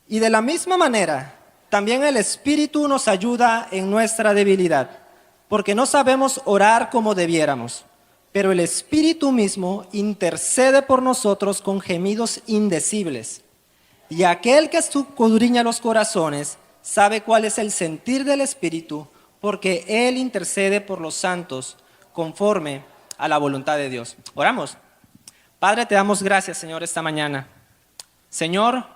Y de la misma manera, también el Espíritu nos ayuda en nuestra debilidad, porque no sabemos orar como debiéramos, pero el Espíritu mismo intercede por nosotros con gemidos indecibles. Y aquel que escudriña los corazones sabe cuál es el sentir del Espíritu, porque Él intercede por los santos conforme a la voluntad de Dios. Oramos. Padre, te damos gracias, Señor, esta mañana. Señor,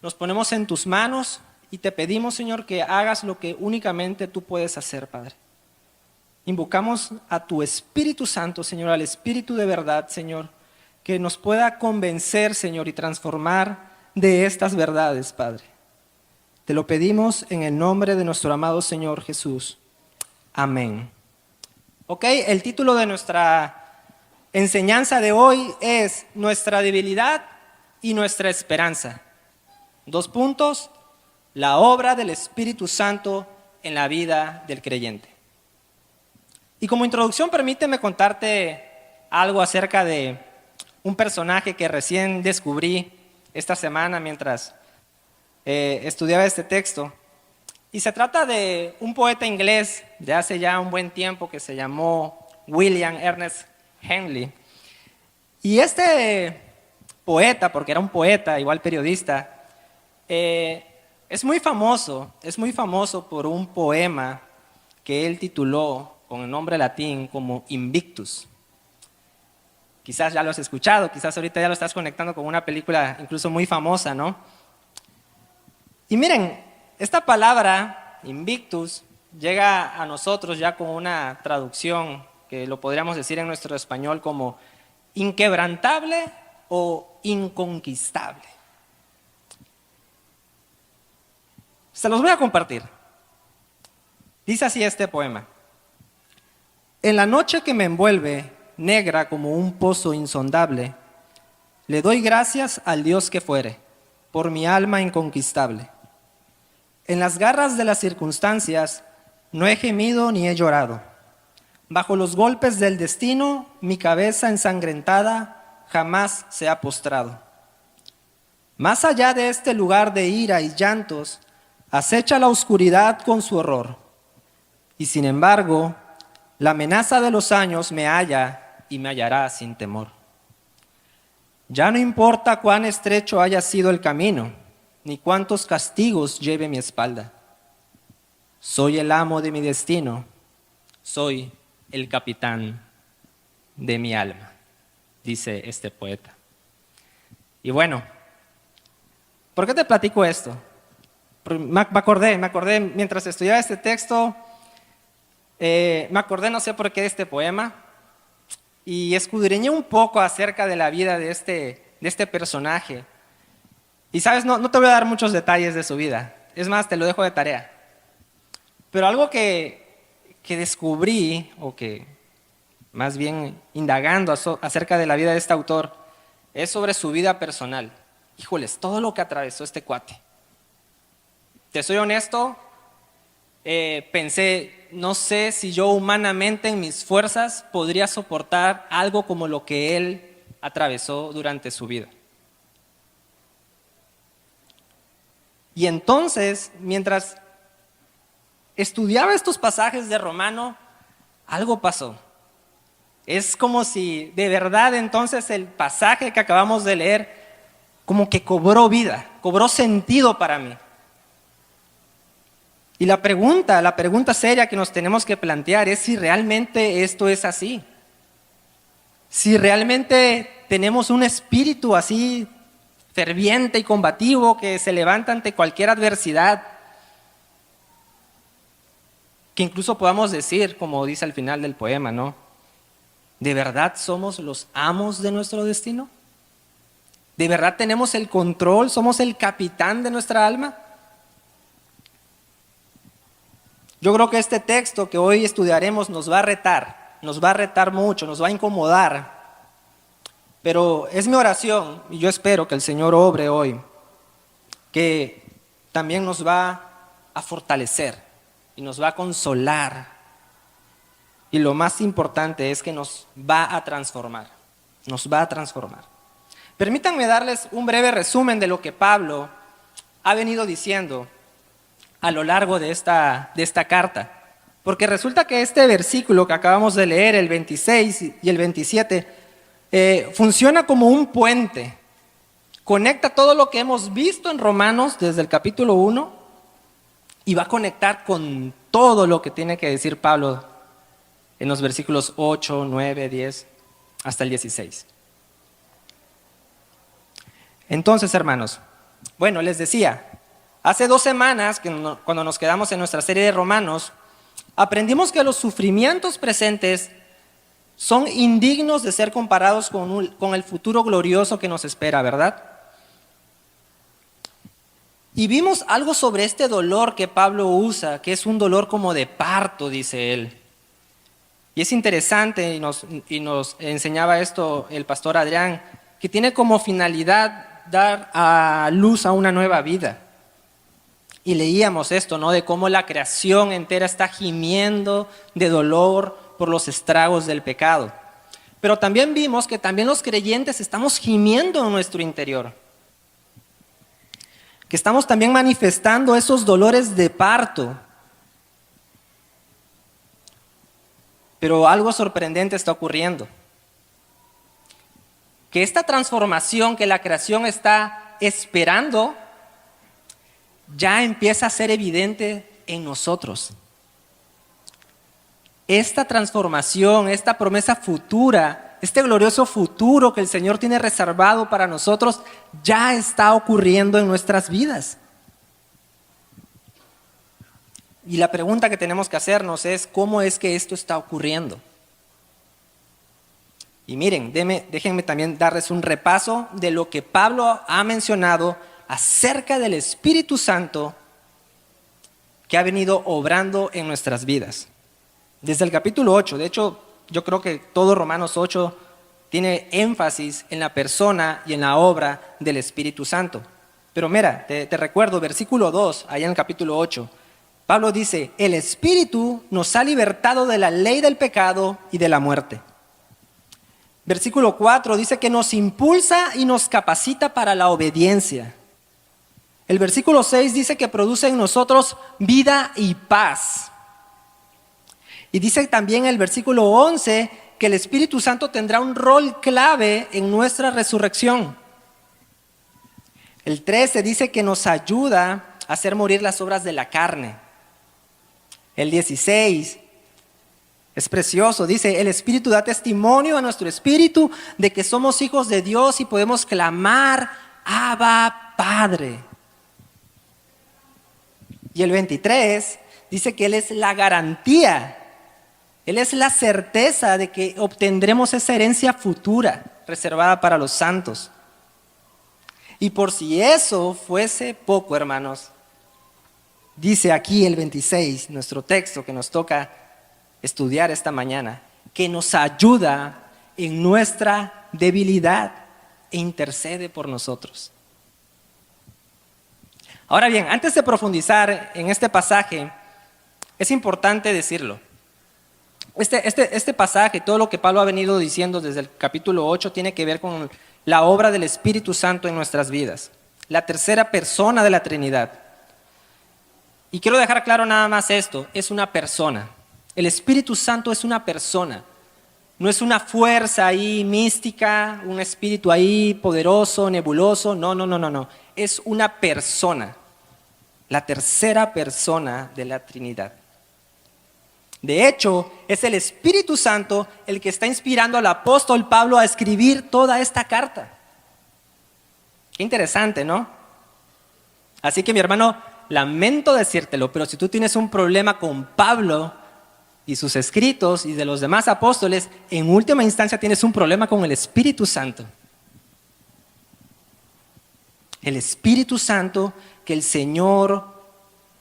nos ponemos en tus manos y te pedimos, Señor, que hagas lo que únicamente tú puedes hacer, Padre. Invocamos a tu Espíritu Santo, Señor, al Espíritu de verdad, Señor, que nos pueda convencer, Señor, y transformar de estas verdades, Padre. Te lo pedimos en el nombre de nuestro amado Señor Jesús. Amén. Ok, el título de nuestra enseñanza de hoy es Nuestra debilidad y nuestra esperanza. 2 puntos, la obra del Espíritu Santo en la vida del creyente. Y como introducción, permíteme contarte algo acerca de un personaje que recién descubrí esta semana mientras estudiaba este texto. Y se trata de un poeta inglés de hace ya un buen tiempo que se llamó William Ernest Henley. Y este poeta, porque era un poeta, igual periodista, es muy famoso por un poema que él tituló con el nombre latín como Invictus. Quizás ya lo has escuchado, quizás ahorita ya lo estás conectando con una película incluso muy famosa, ¿no? Y miren, esta palabra, Invictus, llega a nosotros ya con una traducción que lo podríamos decir en nuestro español como inquebrantable o inconquistable. Se los voy a compartir. Dice así este poema. En la noche que me envuelve, negra como un pozo insondable, le doy gracias al Dios que fuere, por mi alma inconquistable. En las garras de las circunstancias no he gemido ni he llorado. Bajo los golpes del destino, mi cabeza ensangrentada jamás se ha postrado. Más allá de este lugar de ira y llantos, acecha la oscuridad con su horror. Y sin embargo, la amenaza de los años me halla y me hallará sin temor. Ya no importa cuán estrecho haya sido el camino, ni cuántos castigos lleve mi espalda. Soy el amo de mi destino, soy el capitán de mi alma, dice este poeta. Y bueno, ¿por qué te platico esto? Me acordé mientras estudiaba este texto, me acordé no sé por qué de este poema y escudriñé un poco acerca de la vida de este personaje. Y sabes, no te voy a dar muchos detalles de su vida, es más, te lo dejo de tarea. Pero algo que descubrí, o que más bien indagando acerca de la vida de este autor, es sobre su vida personal. Híjoles, todo lo que atravesó este cuate. Te soy honesto, pensé, no sé si yo humanamente en mis fuerzas podría soportar algo como lo que él atravesó durante su vida. Y entonces, mientras estudiaba estos pasajes de Romano, algo pasó. Es como si de verdad entonces el pasaje que acabamos de leer como que cobró vida, cobró sentido para mí. Y la pregunta seria que nos tenemos que plantear es si realmente esto es así. Si realmente tenemos un espíritu así ferviente y combativo que se levanta ante cualquier adversidad, que incluso podamos decir, como dice al final del poema, ¿no? ¿De verdad somos los amos de nuestro destino? ¿De verdad tenemos el control? ¿Somos el capitán de nuestra alma? Yo creo que este texto que hoy estudiaremos nos va a retar mucho, nos va a incomodar. Pero es mi oración, y yo espero que el Señor obre hoy, que también nos va a fortalecer y nos va a consolar. Y lo más importante es que nos va a transformar, Permítanme darles un breve resumen de lo que Pablo ha venido diciendo a lo largo de esta carta. Porque resulta que este versículo que acabamos de leer, el 26 y el 27, funciona como un puente. Conecta todo lo que hemos visto en Romanos desde el capítulo 1 y va a conectar con todo lo que tiene que decir Pablo en los versículos 8, 9, 10 hasta el 16. Entonces, hermanos, bueno, les decía, hace 2 semanas, cuando nos quedamos en nuestra serie de Romanos, aprendimos que los sufrimientos presentes son indignos de ser comparados con el futuro glorioso que nos espera, ¿verdad? Y vimos algo sobre este dolor que Pablo usa, que es un dolor como de parto, dice él. Y es interesante, y nos enseñaba esto el pastor Adrián, que tiene como finalidad dar a luz a una nueva vida. Y leíamos esto, ¿no? De cómo la creación entera está gimiendo de dolor por los estragos del pecado. Pero también vimos que también los creyentes estamos gimiendo en nuestro interior. Que estamos también manifestando esos dolores de parto. Pero algo sorprendente está ocurriendo. Que esta transformación que la creación está esperando ya empieza a ser evidente en nosotros. Esta transformación, esta promesa futura, este glorioso futuro que el Señor tiene reservado para nosotros, ya está ocurriendo en nuestras vidas. Y la pregunta que tenemos que hacernos es, ¿cómo es que esto está ocurriendo? Y miren, déjenme también darles un repaso de lo que Pablo ha mencionado acerca del Espíritu Santo que ha venido obrando en nuestras vidas. Desde el capítulo 8, de hecho, yo creo que todo Romanos 8 tiene énfasis en la persona y en la obra del Espíritu Santo. Pero mira, te recuerdo, versículo 2, allá en el capítulo 8, Pablo dice, el Espíritu nos ha libertado de la ley del pecado y de la muerte. Versículo 4 dice que nos impulsa y nos capacita para la obediencia. El versículo 6 dice que produce en nosotros vida y paz. Y dice también el versículo 11 que el Espíritu Santo tendrá un rol clave en nuestra resurrección. El 13 dice que nos ayuda a hacer morir las obras de la carne. El 16 es precioso, dice, el Espíritu da testimonio a nuestro espíritu de que somos hijos de Dios y podemos clamar, Abba, Padre. Y el 23 dice que Él es la garantía, Él es la certeza de que obtendremos esa herencia futura reservada para los santos. Y por si eso fuese poco, hermanos, dice aquí el 26, nuestro texto que nos toca estudiar esta mañana, que nos ayuda en nuestra debilidad e intercede por nosotros. Ahora bien, antes de profundizar en este pasaje, es importante decirlo. Este pasaje, todo lo que Pablo ha venido diciendo desde el capítulo 8, tiene que ver con la obra del Espíritu Santo en nuestras vidas, la tercera persona de la Trinidad. Y quiero dejar claro nada más esto, es una persona. El Espíritu Santo es una persona, no es una fuerza ahí mística, un espíritu ahí poderoso, nebuloso, no, es una persona, la tercera persona de la Trinidad. De hecho, es el Espíritu Santo el que está inspirando al apóstol Pablo a escribir toda esta carta. Qué interesante, ¿no? Así que mi hermano, lamento decírtelo, pero si tú tienes un problema con Pablo y sus escritos y de los demás apóstoles, en última instancia tienes un problema con el Espíritu Santo. El Espíritu Santo que el Señor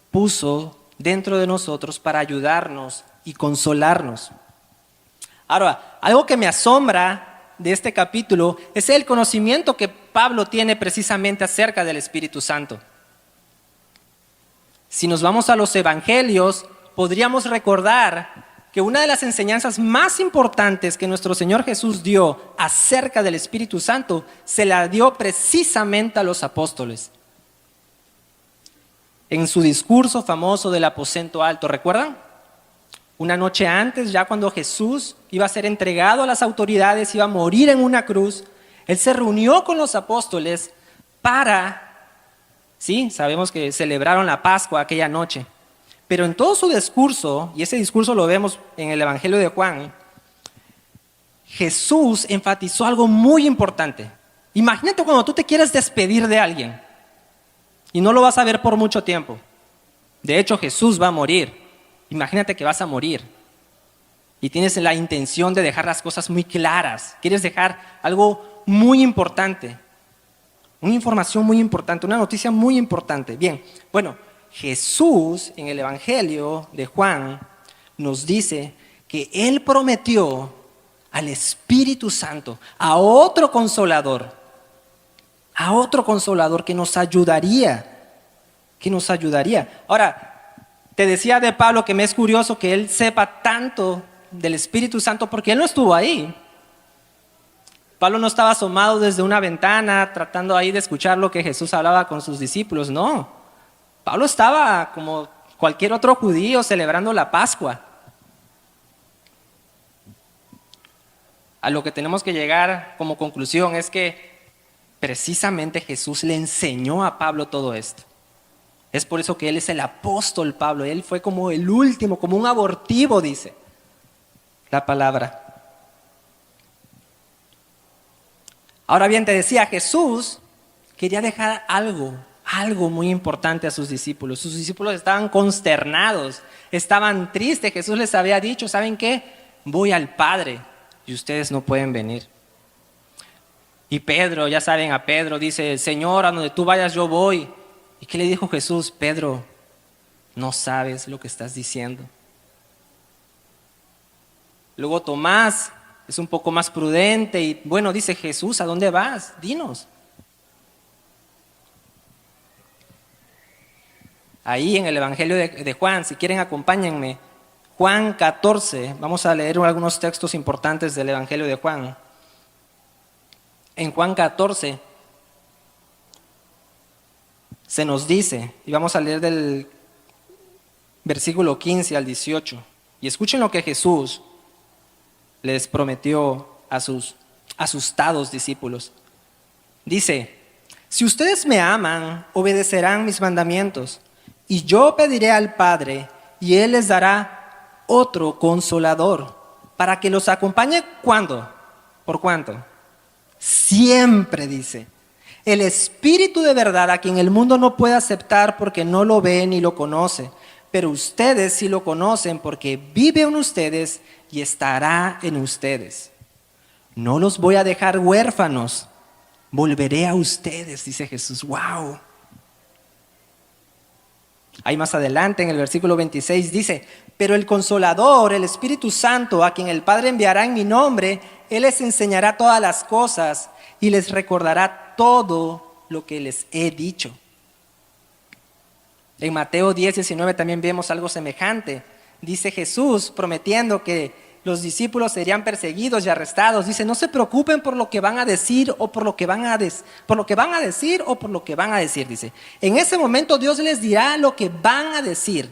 puso dentro de nosotros para ayudarnos y consolarnos. Ahora, algo que me asombra de este capítulo es el conocimiento que Pablo tiene precisamente acerca del Espíritu Santo. Si nos vamos a los evangelios, podríamos recordar que una de las enseñanzas más importantes que nuestro Señor Jesús dio acerca del Espíritu Santo se la dio precisamente a los apóstoles. en su discurso famoso del aposento alto. ¿Recuerdan? Una noche antes, ya cuando Jesús iba a ser entregado a las autoridades, iba a morir en una cruz, Él se reunió con los apóstoles para, sí, sabemos que celebraron la Pascua aquella noche, pero en todo su discurso, y ese discurso lo vemos en el Evangelio de Juan, Jesús enfatizó algo muy importante. Imagínate cuando tú te quieres despedir de alguien y no lo vas a ver por mucho tiempo. De hecho, Jesús va a morir. Imagínate que vas a morir y tienes la intención de dejar las cosas muy claras. Quieres dejar algo muy importante, una información muy importante, una noticia muy importante. Bien, bueno, Jesús en el Evangelio de Juan nos dice que Él prometió al Espíritu Santo, a otro consolador que nos ayudaría. Ahora, te decía de Pablo que me es curioso que él sepa tanto del Espíritu Santo porque él no estuvo ahí. Pablo no estaba asomado desde una ventana tratando ahí de escuchar lo que Jesús hablaba con sus discípulos, no. Pablo estaba como cualquier otro judío celebrando la Pascua. A lo que tenemos que llegar como conclusión es que precisamente Jesús le enseñó a Pablo todo esto. Es por eso que él es el apóstol Pablo. Él fue como el último, como un abortivo, dice la palabra. Ahora bien, te decía, Jesús quería dejar algo muy importante a sus discípulos. Sus discípulos estaban consternados, estaban tristes. Jesús les había dicho, ¿saben qué? Voy al Padre y ustedes no pueden venir. Y Pedro, ya saben, a Pedro dice, Señor, a donde tú vayas yo voy. ¿Y qué le dijo Jesús? Pedro, no sabes lo que estás diciendo. Luego Tomás es un poco más prudente y bueno, dice Jesús, ¿a dónde vas? Dinos. Ahí en el Evangelio de Juan, si quieren acompáñenme, Juan 14, vamos a leer algunos textos importantes del Evangelio de Juan. En Juan 14 se nos dice, y vamos a leer del versículo 15 al 18, y escuchen lo que Jesús les prometió a sus asustados discípulos. Dice, si ustedes me aman, obedecerán mis mandamientos, y yo pediré al Padre, y Él les dará otro consolador, para que los acompañe, ¿cuándo? ¿Por cuánto? Siempre, dice. El Espíritu de verdad, a quien el mundo no puede aceptar porque no lo ve ni lo conoce, pero ustedes sí lo conocen porque vive en ustedes y estará en ustedes. No los voy a dejar huérfanos, volveré a ustedes, dice Jesús. ¡Wow! Ahí más adelante en el versículo 26 dice, pero el Consolador, el Espíritu Santo, a quien el Padre enviará en mi nombre, Él les enseñará todas las cosas y les recordará todo lo que les he dicho. En Mateo 10, 19 también vemos algo semejante. Dice Jesús prometiendo que los discípulos serían perseguidos y arrestados. Dice, no se preocupen por lo que van a decir o por lo que van a decir o por lo que van a decir. Dice, en ese momento Dios les dirá lo que van a decir,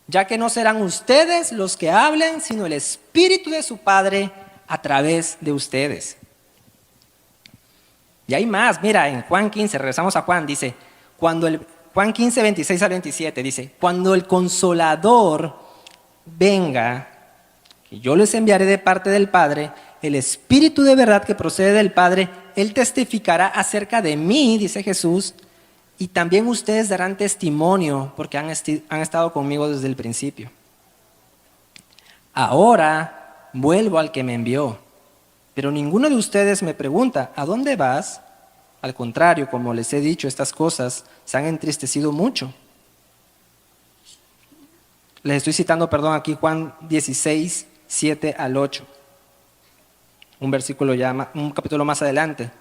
ya que no serán ustedes los que hablen, sino el Espíritu de su Padre a través de ustedes. Y hay más, mira, en Juan 15, regresamos a Juan, dice, Juan 15, 26 al 27, dice, cuando el Consolador venga, que yo les enviaré de parte del Padre, el Espíritu de verdad que procede del Padre, Él testificará acerca de mí, dice Jesús, y también ustedes darán testimonio porque han estado conmigo desde el principio. Ahora vuelvo al que me envió, pero ninguno de ustedes me pregunta, ¿a dónde vas? Al contrario, como les he dicho, estas cosas se han entristecido mucho. Les estoy citando, aquí Juan 16, 7 al 8. Un capítulo más adelante.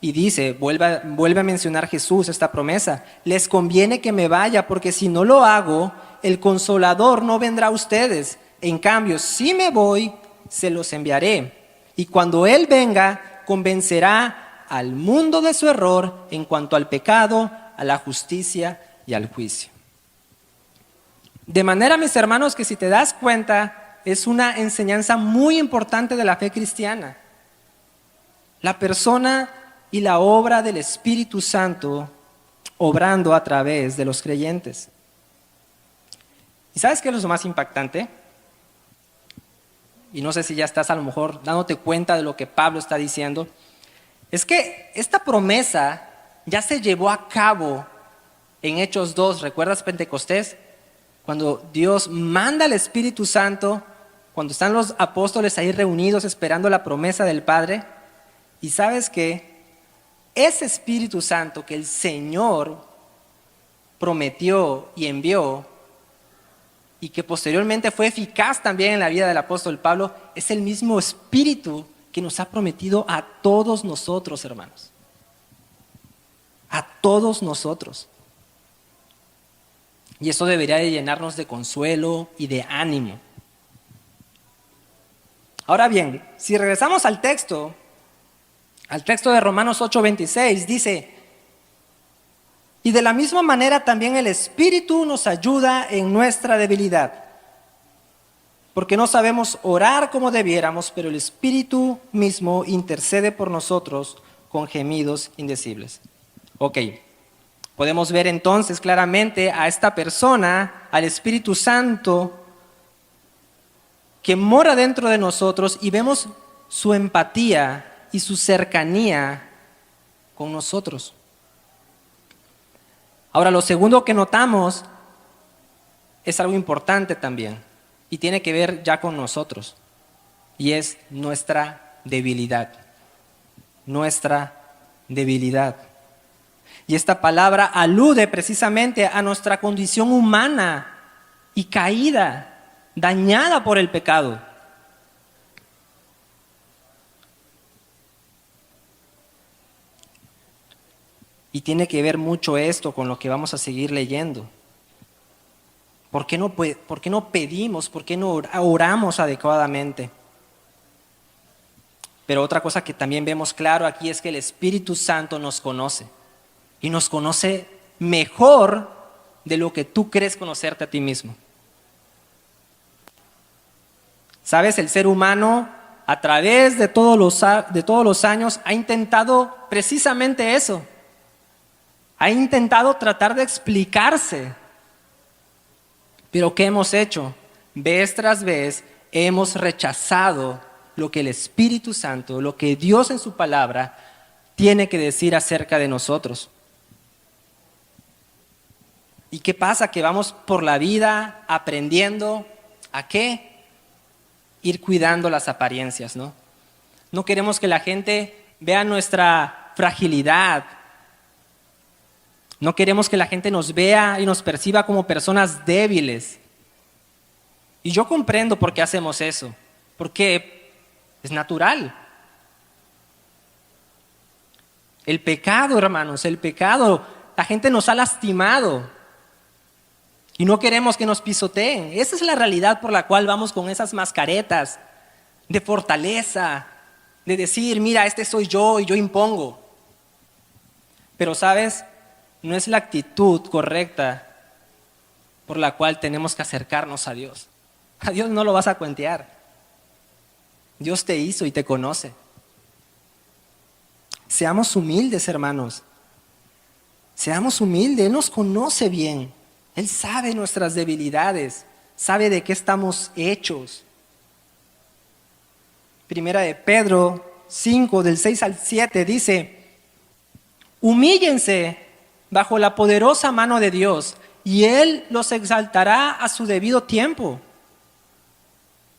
Y dice, vuelve a mencionar Jesús esta promesa. Les conviene que me vaya, porque si no lo hago, el Consolador no vendrá a ustedes. En cambio, si me voy, se los enviaré. Y cuando Él venga, convencerá al mundo de su error en cuanto al pecado, a la justicia y al juicio. De manera, mis hermanos, que si te das cuenta, es una enseñanza muy importante de la fe cristiana. La persona y la obra del Espíritu Santo obrando a través de los creyentes. ¿Y sabes qué es lo más impactante? Y no sé si ya estás a lo mejor dándote cuenta de lo que Pablo está diciendo. Es que esta promesa ya se llevó a cabo en Hechos 2. ¿Recuerdas Pentecostés? Cuando Dios manda al Espíritu Santo, cuando están los apóstoles ahí reunidos esperando la promesa del Padre. Y sabes que ese Espíritu Santo que el Señor prometió y envió, y que posteriormente fue eficaz también en la vida del apóstol Pablo, es el mismo Espíritu que nos ha prometido a todos nosotros, hermanos. A todos nosotros. Y eso debería de llenarnos de consuelo y de ánimo. Ahora bien, si regresamos al texto de Romanos 8:26, dice: y de la misma manera también el Espíritu nos ayuda en nuestra debilidad, porque no sabemos orar como debiéramos, pero el Espíritu mismo intercede por nosotros con gemidos indecibles. Ok, podemos ver entonces claramente a esta persona, al Espíritu Santo, que mora dentro de nosotros, y vemos su empatía y su cercanía con nosotros. Ahora, lo segundo que notamos es algo importante también, y tiene que ver ya con nosotros, y es nuestra debilidad. Nuestra debilidad. Y esta palabra alude precisamente a nuestra condición humana y caída, dañada por el pecado. Y tiene que ver mucho esto con lo que vamos a seguir leyendo. ¿Por qué no pedimos? ¿Por qué no oramos adecuadamente? Pero otra cosa que también vemos claro aquí es que el Espíritu Santo nos conoce. Y nos conoce mejor de lo que tú crees conocerte a ti mismo. ¿Sabes? El ser humano, a través de todos los años, ha intentado precisamente eso. Ha intentado tratar de explicarse. Pero ¿qué hemos hecho? Vez tras vez hemos rechazado lo que el Espíritu Santo, lo que Dios en su palabra tiene que decir acerca de nosotros. ¿Y qué pasa? Que vamos por la vida aprendiendo ¿a qué? Ir cuidando las apariencias, ¿no? No queremos que la gente vea nuestra fragilidad. No queremos que la gente nos vea y nos perciba como personas débiles. Y yo comprendo por qué hacemos eso, porque es natural. El pecado, hermanos, el pecado, la gente nos ha lastimado y no queremos que nos pisoteen. Esa es la realidad por la cual vamos con esas mascaretas de fortaleza, de decir, mira, este soy yo y yo impongo. Pero, ¿sabes? No es la actitud correcta por la cual tenemos que acercarnos a Dios. A Dios no lo vas a cuentear. Dios te hizo y te conoce. Seamos humildes, hermanos. Seamos humildes. Él nos conoce bien. Él sabe nuestras debilidades. Sabe de qué estamos hechos. Primera de Pedro 5, del 6 al 7, dice: humíllense bajo la poderosa mano de Dios, y Él los exaltará a su debido tiempo.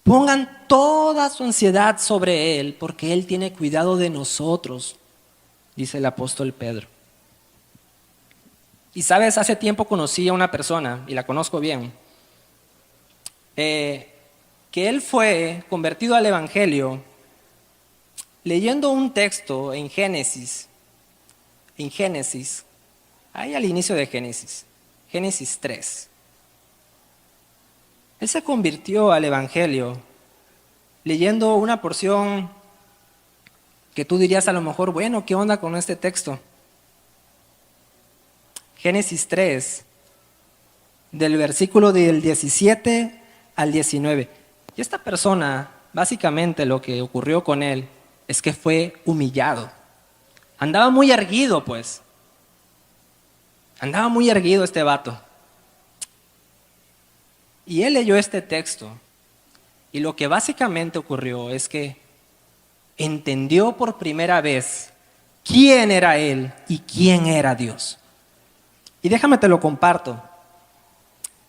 Pongan toda su ansiedad sobre Él, porque Él tiene cuidado de nosotros, dice el apóstol Pedro. Y sabes, hace tiempo conocí a una persona, y la conozco bien, que él fue convertido al Evangelio leyendo un texto en Génesis, ahí al inicio de Génesis 3. Él se convirtió al Evangelio leyendo una porción que tú dirías a lo mejor, bueno, ¿qué onda con este texto? Génesis 3, del versículo del 17 al 19. Y esta persona, básicamente lo que ocurrió con él es que fue humillado. Andaba muy erguido, pues. Andaba muy erguido este vato. Y él leyó este texto. Y lo que básicamente ocurrió es que entendió por primera vez quién era él y quién era Dios. Y déjame te lo comparto.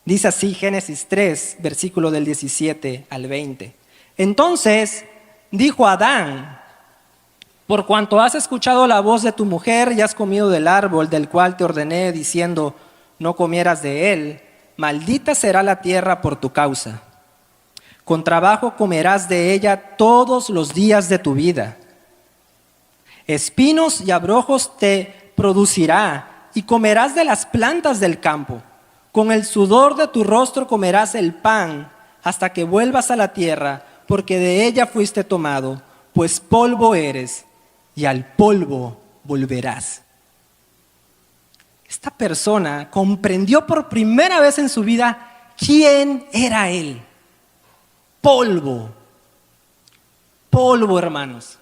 Dice así Génesis 3, versículo del 17 al 20. Entonces dijo Adán: por cuanto has escuchado la voz de tu mujer y has comido del árbol del cual te ordené, diciendo, no comieras de él, maldita será la tierra por tu causa. Con trabajo comerás de ella todos los días de tu vida. Espinos y abrojos te producirá, y comerás de las plantas del campo. Con el sudor de tu rostro comerás el pan, hasta que vuelvas a la tierra, porque de ella fuiste tomado, pues polvo eres, y al polvo volverás. Esta persona comprendió por primera vez en su vida quién era él. Polvo. Polvo, hermanos.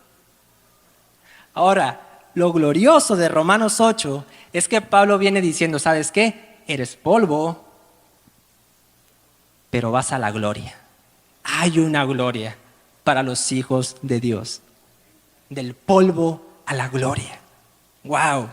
Ahora, lo glorioso de Romanos 8 es que Pablo viene diciendo, ¿sabes qué? Eres polvo, pero vas a la gloria. Hay una gloria para los hijos de Dios. Del polvo a la gloria. ¡Wow!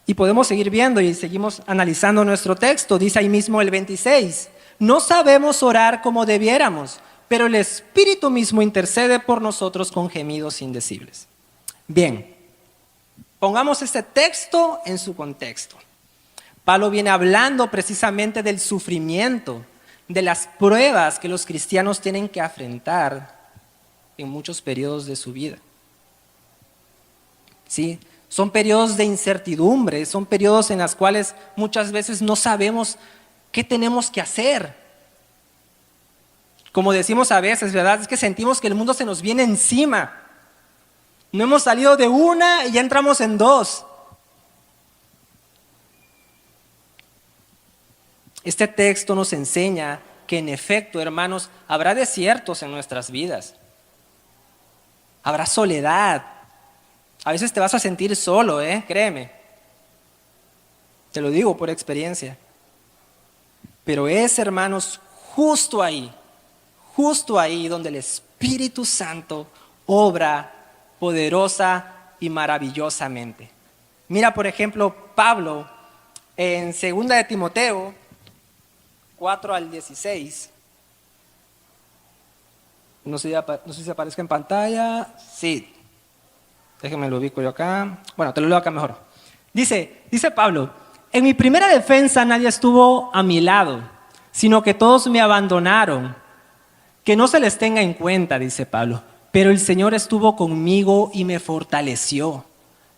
Y podemos seguir viendo y seguimos analizando nuestro texto. Dice ahí mismo el 26. No sabemos orar como debiéramos, pero el Espíritu mismo intercede por nosotros con gemidos indecibles. Bien, pongamos este texto en su contexto. Pablo viene hablando precisamente del sufrimiento, de las pruebas que los cristianos tienen que afrontar en muchos periodos de su vida. ¿Sí? Son periodos de incertidumbre, son periodos en los cuales muchas veces no sabemos qué tenemos que hacer. Como decimos a veces, ¿verdad? Es que sentimos que el mundo se nos viene encima. No hemos salido de una y ya entramos en dos. Este texto nos enseña que en efecto, hermanos, habrá desiertos en nuestras vidas. Habrá soledad. A veces te vas a sentir solo, créeme. Te lo digo por experiencia. Pero es, hermanos, justo ahí donde el Espíritu Santo obra poderosa y maravillosamente. Mira, por ejemplo, Pablo en 2 de Timoteo 4 al 16. No sé si aparezca en pantalla. Sí. Déjenme lo ubico yo acá. Bueno, te lo leo acá mejor. Dice Pablo: en mi primera defensa nadie estuvo a mi lado, sino que todos me abandonaron. Que no se les tenga en cuenta, dice Pablo, pero el Señor estuvo conmigo y me fortaleció,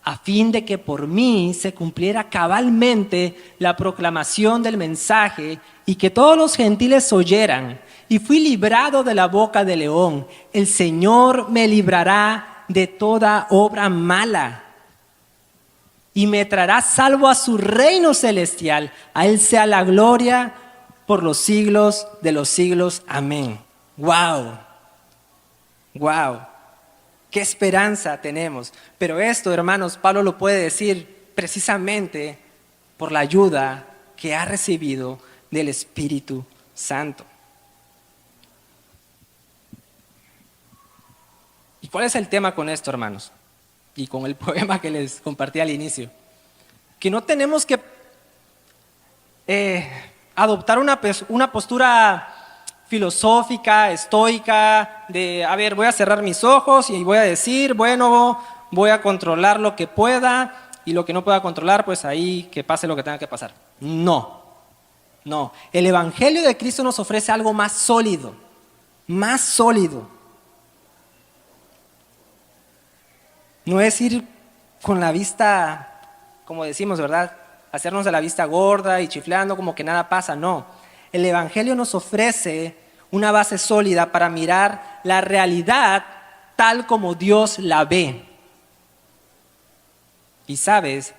a fin de que por mí se cumpliera cabalmente la proclamación del mensaje y que todos los gentiles oyeran. Y fui librado de la boca del león. El Señor me librará de toda obra mala y me traerá salvo a su reino celestial. A Él sea la gloria por los siglos de los siglos. Amén. ¡Wow! ¡Wow! ¡Qué esperanza tenemos! Pero esto, hermanos, Pablo lo puede decir precisamente por la ayuda que ha recibido del Espíritu Santo. ¿Y cuál es el tema con esto, hermanos? Y con el poema que les compartí al inicio. Que no tenemos que adoptar una postura filosófica, estoica, de, a ver, voy a cerrar mis ojos y voy a decir, bueno, voy a controlar lo que pueda y lo que no pueda controlar, pues ahí que pase lo que tenga que pasar. No. El Evangelio de Cristo nos ofrece algo más sólido, más sólido. No es ir con la vista, como decimos, ¿verdad? Hacernos de la vista gorda y chiflando como que nada pasa, no. El Evangelio nos ofrece una base sólida para mirar la realidad tal como Dios la ve. Y sabes,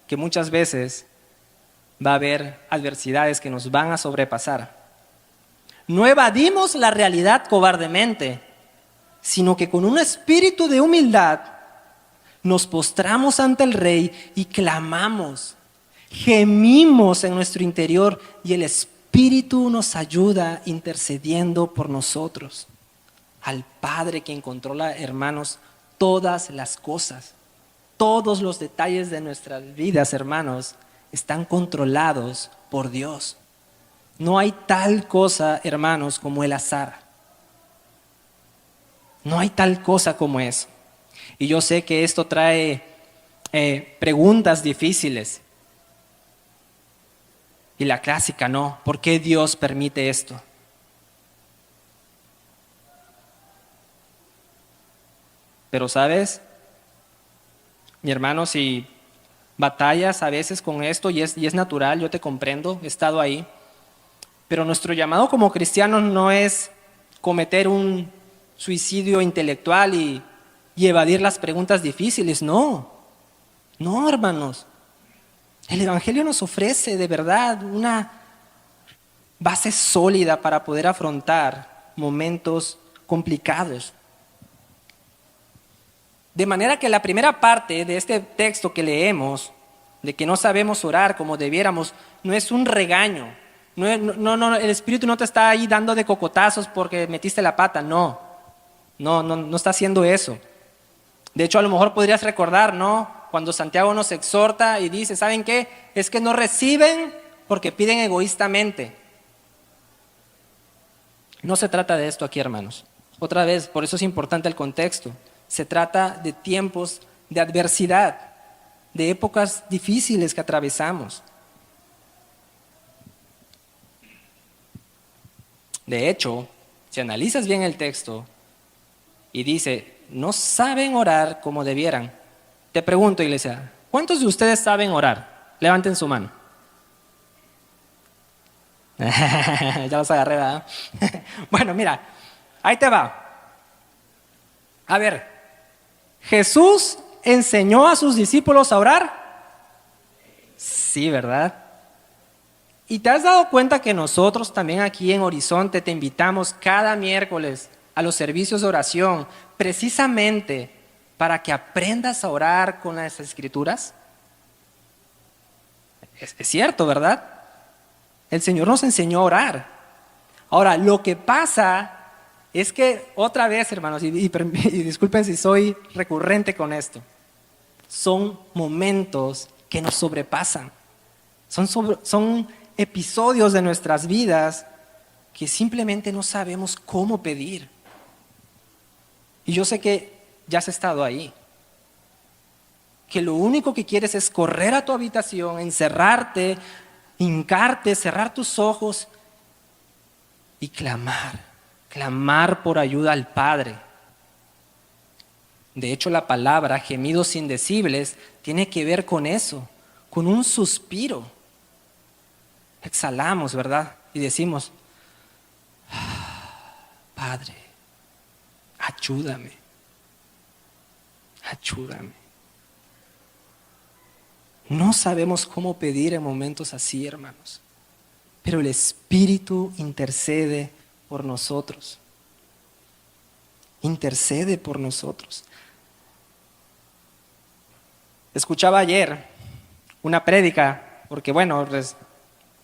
que muchas veces va a haber adversidades que nos van a sobrepasar. No evadimos la realidad cobardemente, sino que con un espíritu de humildad nos postramos ante el Rey y clamamos, gemimos en nuestro interior y el Espíritu nos ayuda intercediendo por nosotros. Al Padre quien controla, hermanos, todas las cosas, todos los detalles de nuestras vidas, hermanos, están controlados por Dios. No hay tal cosa, hermanos, como el azar. No hay tal cosa como eso. Y yo sé que esto trae preguntas difíciles. Y la clásica, ¿no? ¿Por qué Dios permite esto? Pero ¿sabes? Mi hermano, si batallas a veces con esto y es natural, yo te comprendo, he estado ahí. Pero nuestro llamado como cristianos no es cometer un suicidio intelectual y evadir las preguntas difíciles, no. No, hermanos. El Evangelio nos ofrece de verdad una base sólida para poder afrontar momentos complicados. De manera que la primera parte de este texto que leemos, de que no sabemos orar como debiéramos, no es un regaño. No, el Espíritu no te está ahí dando de cocotazos porque metiste la pata, no está haciendo eso. De hecho, a lo mejor podrías recordar, ¿no? Cuando Santiago nos exhorta y dice, ¿saben qué? Es que no reciben porque piden egoístamente. No se trata de esto aquí, hermanos. Otra vez, por eso es importante el contexto. Se trata de tiempos de adversidad, de épocas difíciles que atravesamos. De hecho, si analizas bien el texto y dice, no saben orar como debieran. Te pregunto, iglesia, ¿cuántos de ustedes saben orar? Levanten su mano. Ya los agarré, ¿verdad? Bueno, mira, ahí te va. A ver, ¿Jesús enseñó a sus discípulos a orar? Sí, ¿verdad? ¿Y te has dado cuenta que nosotros también aquí en Horizonte te invitamos cada miércoles a los servicios de oración precisamente para que aprendas a orar con las Escrituras? Es cierto, ¿verdad? El Señor nos enseñó a orar. Ahora, lo que pasa es que otra vez, hermanos, y disculpen si soy recurrente con esto, son momentos que nos sobrepasan. Son episodios de nuestras vidas que simplemente no sabemos cómo pedir. Y yo sé que ya has estado ahí. Que lo único que quieres es correr a tu habitación, encerrarte, hincarte, cerrar tus ojos y clamar por ayuda al Padre. De hecho, la palabra gemidos indecibles tiene que ver con eso, con un suspiro. Exhalamos, ¿verdad? Y decimos, Padre, ayúdame. No sabemos cómo pedir en momentos así, hermanos, pero el Espíritu intercede por nosotros. Intercede por nosotros. Escuchaba ayer una prédica, porque bueno,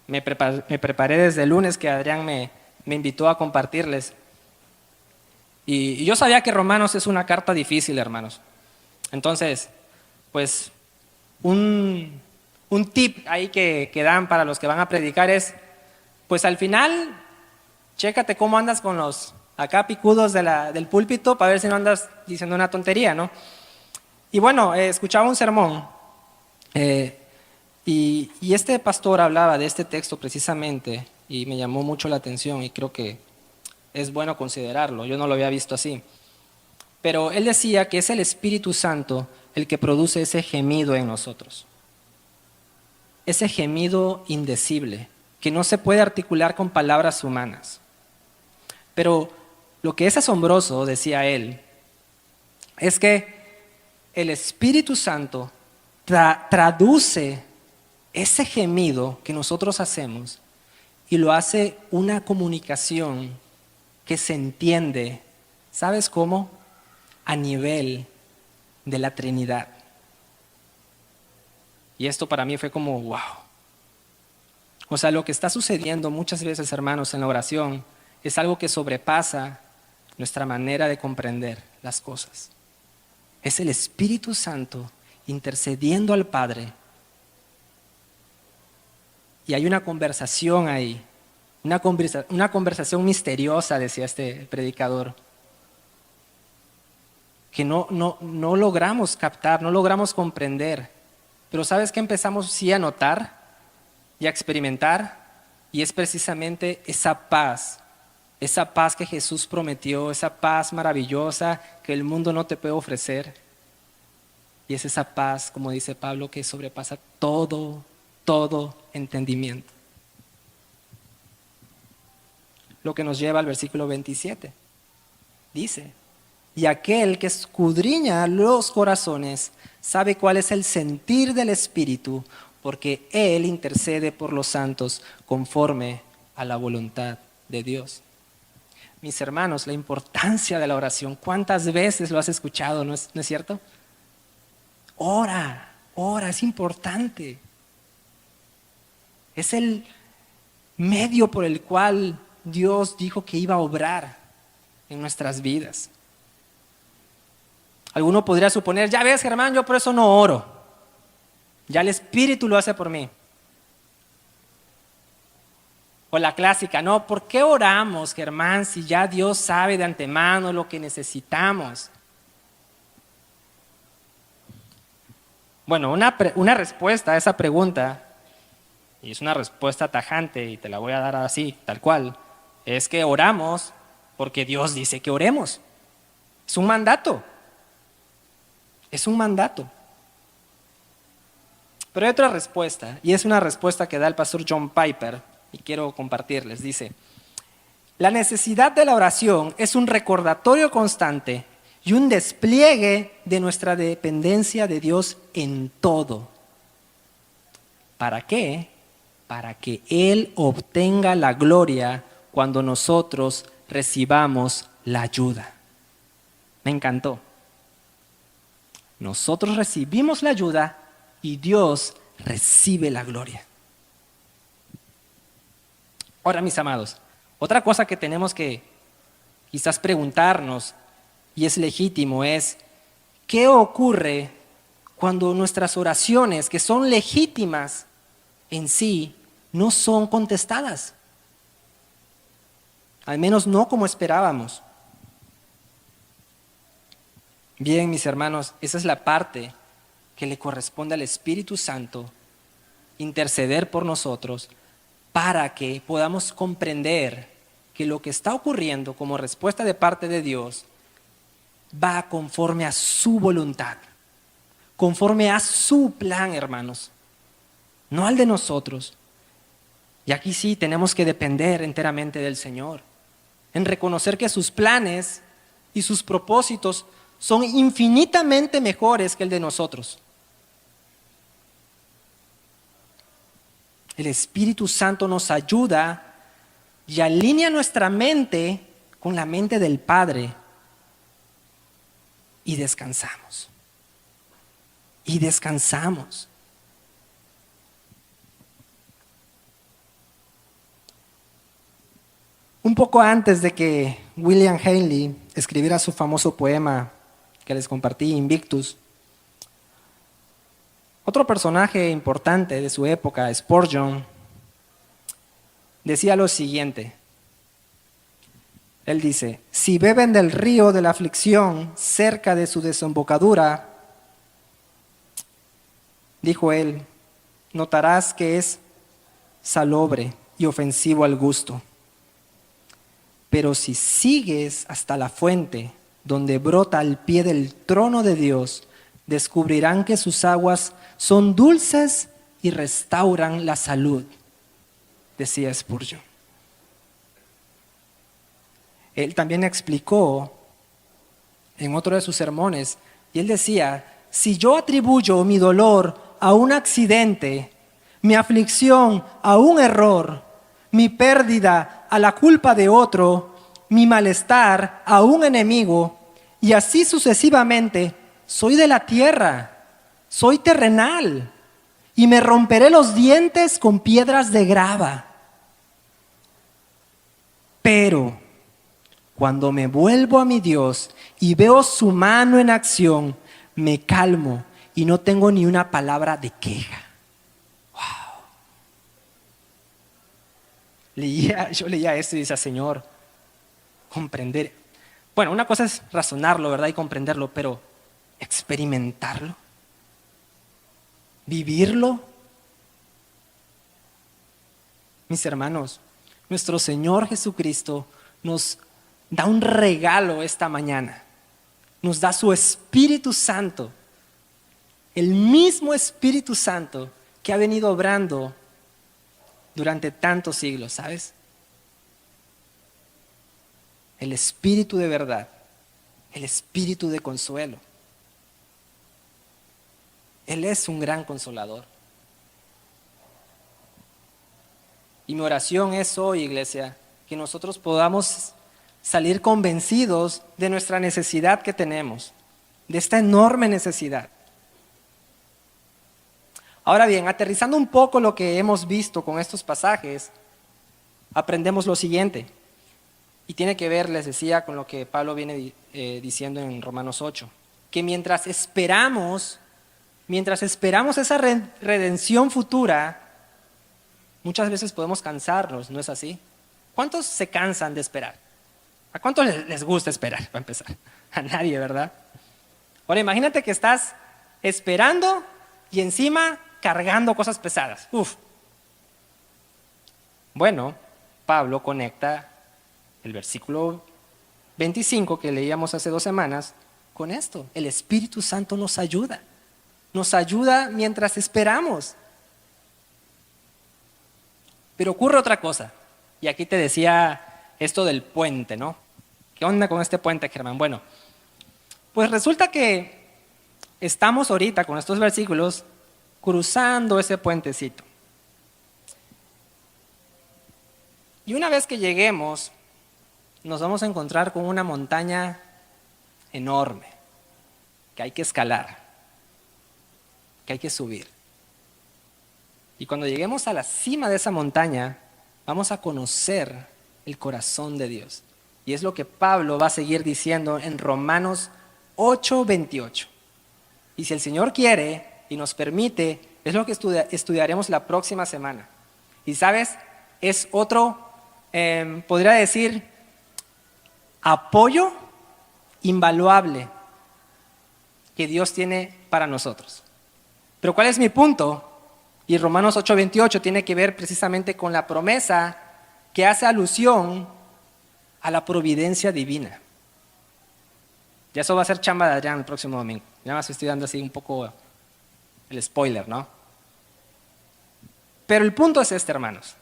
me preparé desde el lunes que Adrián me invitó a compartirles. Y yo sabía que Romanos es una carta difícil, hermanos. Entonces, pues, un tip ahí que dan para los que van a predicar es, pues al final, chécate cómo andas con los acá picudos del púlpito para ver si no andas diciendo una tontería, ¿no? Y bueno, escuchaba un sermón y este pastor hablaba de este texto precisamente y me llamó mucho la atención y creo que es bueno considerarlo. Yo no lo había visto así. Pero él decía que es el Espíritu Santo el que produce ese gemido en nosotros. Ese gemido indecible, que no se puede articular con palabras humanas. Pero lo que es asombroso, decía él, es que el Espíritu Santo traduce ese gemido que nosotros hacemos y lo hace una comunicación que se entiende, ¿sabes cómo? A nivel de la Trinidad. Y esto para mí fue como, wow. O sea, lo que está sucediendo muchas veces, hermanos, en la oración es algo que sobrepasa nuestra manera de comprender las cosas. Es el Espíritu Santo intercediendo al Padre. Y hay una conversación ahí, una conversación misteriosa, decía este predicador, que no logramos captar, no logramos comprender. Pero ¿sabes qué empezamos sí a notar y a experimentar? Y es precisamente esa paz que Jesús prometió, esa paz maravillosa que el mundo no te puede ofrecer. Y es esa paz, como dice Pablo, que sobrepasa todo entendimiento. Lo que nos lleva al versículo 27. Dice, y aquel que escudriña los corazones sabe cuál es el sentir del Espíritu, porque Él intercede por los santos conforme a la voluntad de Dios. Mis hermanos, la importancia de la oración, ¿cuántas veces lo has escuchado? ¿No es cierto? Ora, es importante. Es el medio por el cual Dios dijo que iba a obrar en nuestras vidas. Alguno podría suponer, ya ves, Germán, yo por eso no oro. Ya el Espíritu lo hace por mí. O la clásica, no, ¿por qué oramos, Germán, si ya Dios sabe de antemano lo que necesitamos? Bueno, una respuesta a esa pregunta, y es una respuesta tajante, y te la voy a dar así, tal cual, es que oramos porque Dios dice que oremos. Es un mandato. Es un mandato. Pero hay otra respuesta, y es una respuesta que da el pastor John Piper, y quiero compartirles. Dice, la necesidad de la oración es un recordatorio constante y un despliegue de nuestra dependencia de Dios en todo. ¿Para qué? Para que Él obtenga la gloria cuando nosotros recibamos la ayuda. Me encantó. Nosotros recibimos la ayuda y Dios recibe la gloria. Ahora, mis amados, otra cosa que tenemos que quizás preguntarnos, y es legítimo, es ¿qué ocurre cuando nuestras oraciones, que son legítimas en sí, no son contestadas? Al menos no como esperábamos. Bien, mis hermanos, esa es la parte que le corresponde al Espíritu Santo, interceder por nosotros para que podamos comprender que lo que está ocurriendo como respuesta de parte de Dios va conforme a su voluntad, conforme a su plan, hermanos, no al de nosotros. Y aquí sí tenemos que depender enteramente del Señor, en reconocer que sus planes y sus propósitos son infinitamente mejores que el de nosotros. El Espíritu Santo nos ayuda y alinea nuestra mente con la mente del Padre y descansamos. Y descansamos. Un poco antes de que William Haley escribiera su famoso poema que les compartí, Invictus, otro personaje importante de su época, Spurgeon, decía lo siguiente. Él dice, si beben del río de la aflicción cerca de su desembocadura, dijo él, notarás que es salobre y ofensivo al gusto. Pero si sigues hasta la fuente, donde brota al pie del trono de Dios, descubrirán que sus aguas son dulces y restauran la salud, decía Spurgeon. Él también explicó en otro de sus sermones, y él decía, si yo atribuyo mi dolor a un accidente, mi aflicción a un error, mi pérdida a la culpa de otro, mi malestar a un enemigo, y así sucesivamente, soy de la tierra, soy terrenal, y me romperé los dientes con piedras de grava. Pero cuando me vuelvo a mi Dios y veo su mano en acción, me calmo y no tengo ni una palabra de queja. Wow. Yo leía esto y decía, Señor, comprender. Bueno, una cosa es razonarlo, ¿verdad? Y comprenderlo, pero experimentarlo, vivirlo. Mis hermanos, nuestro Señor Jesucristo nos da un regalo esta mañana. Nos da su Espíritu Santo. El mismo Espíritu Santo que ha venido obrando durante tantos siglos, ¿sabes? El Espíritu de verdad, el Espíritu de consuelo. Él es un gran consolador. Y mi oración es hoy, iglesia, que nosotros podamos salir convencidos de nuestra necesidad que tenemos, de esta enorme necesidad. Ahora bien, aterrizando un poco lo que hemos visto con estos pasajes, aprendemos lo siguiente. Y tiene que ver, les decía, con lo que Pablo viene diciendo en Romanos 8. Que mientras esperamos esa redención futura, muchas veces podemos cansarnos, ¿no es así? ¿Cuántos se cansan de esperar? ¿A cuántos les gusta esperar, para empezar? A nadie, ¿verdad? Ahora imagínate que estás esperando y encima cargando cosas pesadas. Uf. Bueno, Pablo conecta el versículo 25 que leíamos hace 2 semanas con esto. El Espíritu Santo nos ayuda. Nos ayuda mientras esperamos. Pero ocurre otra cosa. Y aquí te decía esto del puente, ¿no? ¿Qué onda con este puente, Germán? Bueno, pues resulta que estamos ahorita con estos versículos cruzando ese puentecito. Y una vez que lleguemos, nos vamos a encontrar con una montaña enorme que hay que escalar, que hay que subir. Y cuando lleguemos a la cima de esa montaña, vamos a conocer el corazón de Dios. Y es lo que Pablo va a seguir diciendo en Romanos 8:28. Y si el Señor quiere y nos permite, es lo que estudiaremos la próxima semana. Y sabes, es otro, podría decir, apoyo invaluable que Dios tiene para nosotros. Pero ¿cuál es mi punto? Y Romanos 8:28 tiene que ver precisamente con la promesa que hace alusión a la providencia divina. Ya eso va a ser chamba de Adrián el próximo domingo. Ya más estoy dando así un poco el spoiler, ¿no? Pero el punto es este, hermanos,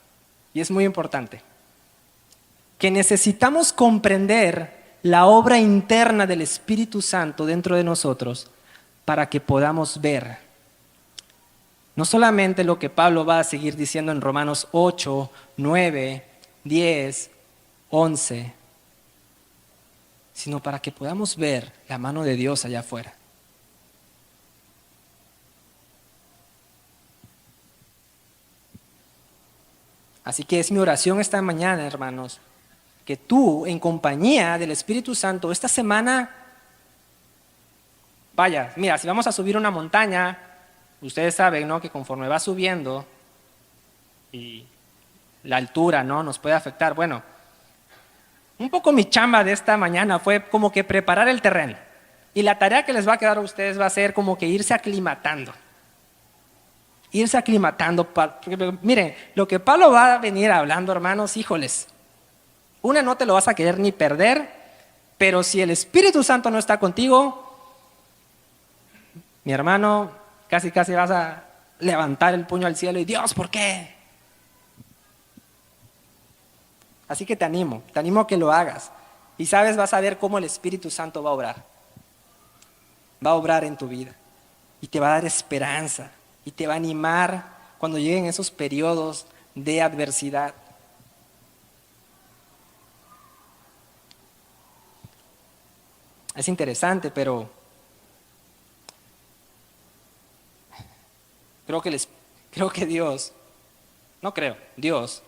y es muy importante, que necesitamos comprender la obra interna del Espíritu Santo dentro de nosotros para que podamos ver no solamente lo que Pablo va a seguir diciendo en Romanos 8, 9, 10, 11, sino para que podamos ver la mano de Dios allá afuera. Así que es mi oración esta mañana, hermanos, que tú, en compañía del Espíritu Santo, esta semana, vaya, mira, si vamos a subir una montaña, ustedes saben, ¿no?, que conforme va subiendo y la altura, ¿no?, nos puede afectar. Bueno, un poco mi chamba de esta mañana fue como que preparar el terreno. Y la tarea que les va a quedar a ustedes va a ser como que irse aclimatando. Porque, miren, lo que Pablo va a venir hablando, hermanos, híjoles, no te lo vas a querer ni perder, pero si el Espíritu Santo no está contigo, mi hermano, casi vas a levantar el puño al cielo y Dios, ¿por qué? Así que te animo a que lo hagas. Y sabes, vas a ver cómo el Espíritu Santo va a obrar. Va a obrar en tu vida. y te va a dar esperanza y te va a animar cuando lleguen esos periodos de adversidad. Es interesante, pero Dios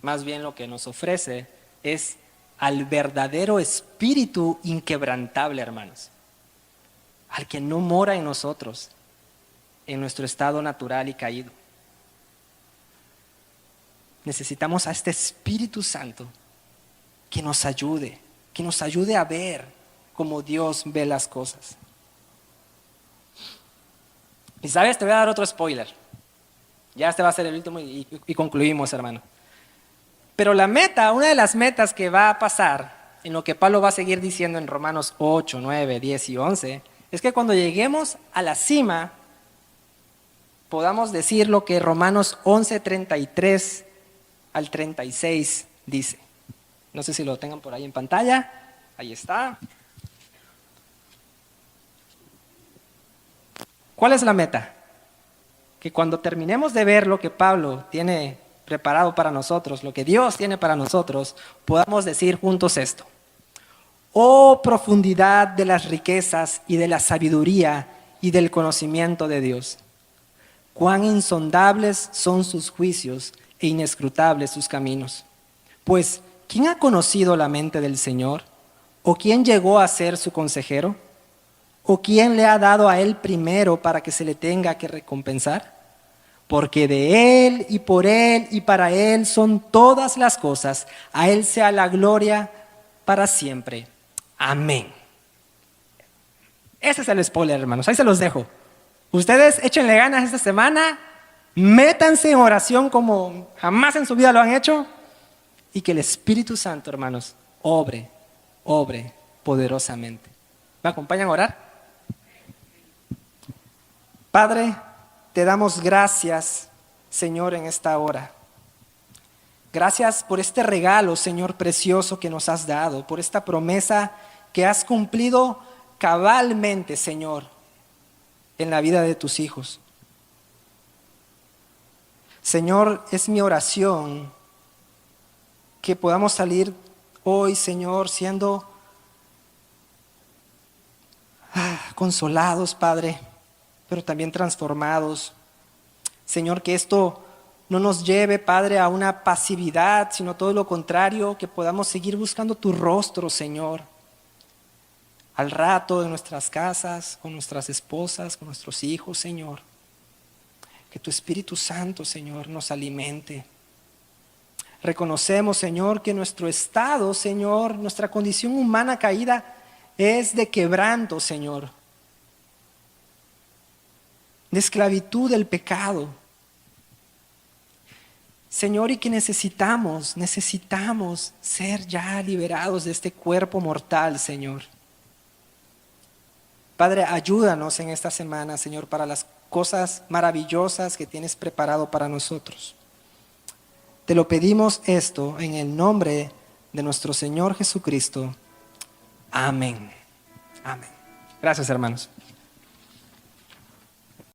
más bien lo que nos ofrece es al verdadero espíritu inquebrantable, hermanos, al que no mora en nosotros, en nuestro estado natural y caído. Necesitamos a este Espíritu Santo que nos ayude a ver como Dios ve las cosas. Y sabes, te voy a dar otro spoiler. Ya este va a ser el último y concluimos, hermano. Pero una de las metas que va a pasar, en lo que Pablo va a seguir diciendo en Romanos 8, 9, 10 y 11, es que cuando lleguemos a la cima, podamos decir lo que Romanos 11, 33 al 36 dice. No sé si lo tengan por ahí en pantalla. Ahí está. ¿Cuál es la meta? Que cuando terminemos de ver lo que Pablo tiene preparado para nosotros, lo que Dios tiene para nosotros, podamos decir juntos esto: oh profundidad de las riquezas y de la sabiduría y del conocimiento de Dios. Cuán insondables son sus juicios e inescrutables sus caminos. Pues, ¿quién ha conocido la mente del Señor? ¿O quién llegó a ser su consejero? ¿O quién le ha dado a él primero para que se le tenga que recompensar? Porque de él y por él y para él son todas las cosas. A él sea la gloria para siempre. Amén. Ese es el spoiler, hermanos. Ahí se los dejo. Ustedes échenle ganas esta semana. Métanse en oración como jamás en su vida lo han hecho. Y que el Espíritu Santo, hermanos, obre poderosamente. ¿Me acompañan a orar? Padre, te damos gracias, Señor, en esta hora. Gracias por este regalo, Señor, precioso que nos has dado, por esta promesa que has cumplido cabalmente, Señor, en la vida de tus hijos. Señor, es mi oración que podamos salir hoy, Señor, siendo consolados, Padre, pero también transformados. Señor, que esto no nos lleve, Padre, a una pasividad, sino todo lo contrario, que podamos seguir buscando tu rostro, Señor, al rato de nuestras casas, con nuestras esposas, con nuestros hijos, Señor. Que tu Espíritu Santo, Señor, nos alimente. Reconocemos, Señor, que nuestro estado, Señor, nuestra condición humana caída es de quebranto, Señor, de esclavitud del pecado. Señor, y que necesitamos ser ya liberados de este cuerpo mortal, Señor. Padre, ayúdanos en esta semana, Señor, para las cosas maravillosas que tienes preparado para nosotros. Te lo pedimos esto en el nombre de nuestro Señor Jesucristo. Amén. Amén. Gracias, hermanos.